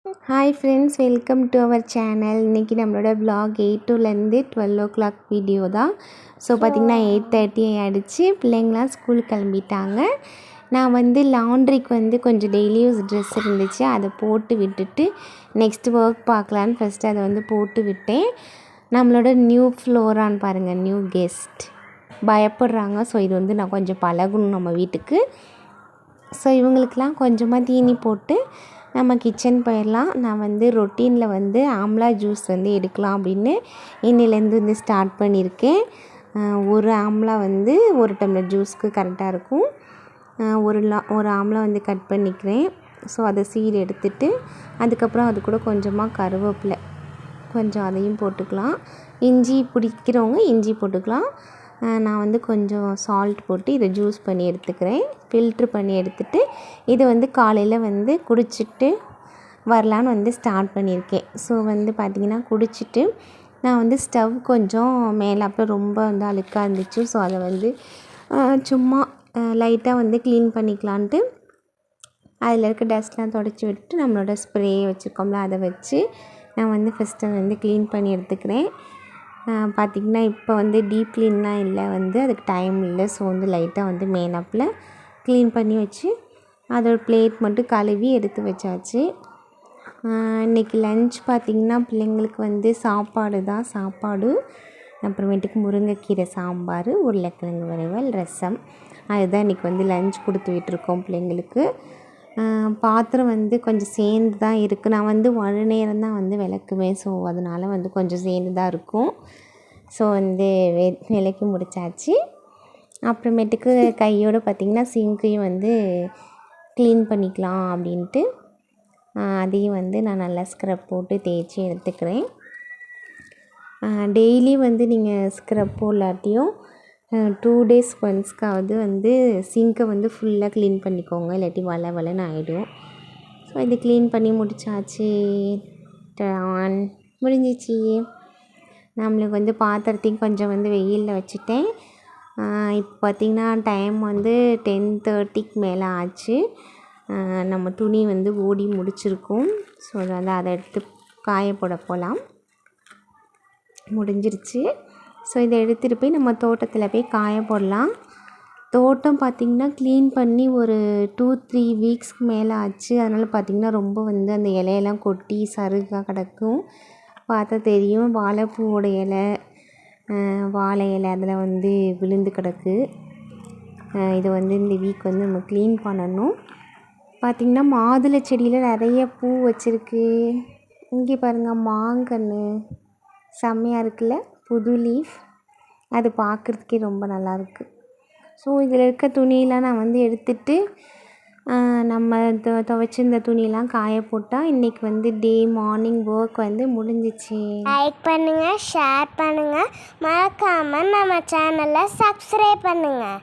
Hi friends, welcome to our channel. இன்றைக்கி நம்மளோட vlog 8 to 12 o'clock வீடியோ தான். ஸோ பார்த்திங்கன்னா 8:30 ஆகிடுச்சு. பிள்ளைங்களாம் ஸ்கூல் கிளம்பிட்டாங்க. நான் லாண்ட்ரிக்கு கொஞ்சம் டெய்லி யூஸ் ட்ரெஸ் இருந்துச்சு, அதை போட்டு விட்டுட்டு நெக்ஸ்ட் ஒர்க் பார்க்கலான்னு ஃபஸ்ட்டு அதை போட்டு விட்டேன். நம்மளோட நியூ ஃப்ளோரான்னு பாருங்கள், நியூ கெஸ்ட் பயப்படுறாங்க. ஸோ இது நான் கொஞ்சம் பழகணும் நம்ம வீட்டுக்கு. ஸோ இவங்களுக்கெலாம் கொஞ்சமாக தீனி போட்டு நம்ம கிச்சன் போயிடலாம். நான் ரொட்டீனில் ஆம்லா ஜூஸ் எடுக்கலாம் அப்படின்னு இன்னிலேருந்து ஸ்டார்ட் பண்ணியிருக்கேன். ஒரு ஆம்லா ஒரு டம்ளர் ஜூஸ்க்கு கரெக்டாக இருக்கும். ஒரு ஆம்லா கட் பண்ணிக்கிறேன். ஸோ அதை சீடு எடுத்துட்டு அதுக்கப்புறம் அது கூட கொஞ்சமாக கருவேப்பிலை கொஞ்சம் அதையும் போட்டுக்கலாம். இஞ்சி பிடிக்கிறவங்க இஞ்சி போட்டுக்கலாம். நான் கொஞ்சம் சால்ட் போட்டு இதை ஜூஸ் பண்ணி எடுத்துக்கிறேன். ஃபில்ட்ரு பண்ணி எடுத்துகிட்டு இதை காலையில் குடிச்சிட்டு வரலான்னு ஸ்டார்ட் பண்ணியிருக்கேன். ஸோ பார்த்திங்கன்னா குடிச்சிட்டு நான் ஸ்டவ் கொஞ்சம் மேலாப்பில் ரொம்ப அழுக்காக இருந்துச்சு. ஸோ அதை சும்மா லைட்டாக க்ளீன் பண்ணிக்கலான்ட்டு அதில் இருக்க டஸ்ட்லாம் தொடச்சி விட்டு நம்மளோட ஸ்ப்ரே வச்சுருக்கோம்ல அதை வச்சு நான் ஃபஸ்ட்டு க்ளீன் பண்ணி எடுத்துக்கிறேன். பார்த்திங்கன்னா இப்போ டீப் க்ளீன்லாம் இல்லை, அதுக்கு டைம் இல்லை. ஸோ லைட்டாக மேலாப்பில் க்ளீன் பண்ணி வச்சு அதோட பிளேட் மட்டும் கழுவி எடுத்து வச்சாச்சு. இன்றைக்கி லன்ச் பார்த்திங்கன்னா பிள்ளைங்களுக்கு சாப்பாடு தான், சாப்பாடு அப்புறமேட்டுக்கு முருங்கைக்கீரை சாம்பார், உருளைக்கிழங்கு வறுவல், ரசம், அதுதான் இன்றைக்கி லன்ச் கொடுத்து விட்டுருக்கோம் பிள்ளைங்களுக்கு. பாத்திரம் கொஞ்சம் சேர்ந்து தான் இருக்குது. நான் ஒரு நேரம் தான் விளக்குவேன். ஸோ அதனால் கொஞ்சம் சேர்ந்து தான் இருக்கும். ஸோ விளக்கி முடித்தாச்சு. அப்புறமேட்டுக்கு கையோடு பார்த்திங்கன்னா சிங்கையும் க்ளீன் பண்ணிக்கலாம் அப்படின்ட்டு அதையும் நான் நல்லா ஸ்க்ரப் போட்டு தேய்ச்சி எடுத்துக்கிறேன். டெய்லி நீங்கள் ஸ்க்ரப் போடலாட்டியும் 2 days ஒன்ஸ்க்காவது சிங்கை ஃபுல்லாக க்ளீன் பண்ணிக்கோங்க, இல்லாட்டி வளன்னு ஆகிடும். ஸோ இது க்ளீன் பண்ணி முடித்தாச்சு. முடிஞ்சிச்சு. நம்மளுக்கு பாத்திரத்தையும் கொஞ்சம் வெயிலில் வச்சுட்டேன். இப்போ பார்த்திங்கன்னா டைம் 10:30க்கு மேலே ஆச்சு. நம்ம துணி ஓடி முடிச்சிருக்கோம். ஸோ அதை எடுத்து காய போட போகலாம். முடிஞ்சிருச்சு. ஸோ இதை எடுத்துகிட்டு போய் நம்ம தோட்டத்தில் போய் காய போடலாம். தோட்டம் பார்த்திங்கன்னா க்ளீன் பண்ணி ஒரு 2-3 வீக்ஸ்க்கு மேலே ஆச்சு. அதனால் பார்த்திங்கன்னா ரொம்ப அந்த இலையெல்லாம் கொட்டி சருகாக கிடக்கும். பார்த்தா தெரியும். வாழைப்பூவோட இலை, வாழை இலை அதில் விழுந்து கிடக்கு. இது இந்த வீக் நம்ம க்ளீன் பண்ணணும். பார்த்திங்கன்னா மாதுளை செடியில் நிறைய பூ வச்சுருக்கு. இங்கே பாருங்கள், மாங்கன்று செம்மையாக இருக்குல்ல, புது லீஃப். அது பார்க்குறதுக்கே ரொம்ப நல்லாயிருக்கு. ஸோ இதில் இருக்க துணியெலாம் நான் எடுத்துட்டு நம்ம துவைச்சிருந்த துணியெல்லாம் காய போட்டால் இன்றைக்கி டே மார்னிங் ஒர்க் முடிஞ்சிச்சு. லைக் பண்ணுங்கள், ஷேர் பண்ணுங்கள், மறக்காமல் நம்ம சேனலை சப்ஸ்கிரைப் பண்ணுங்கள்.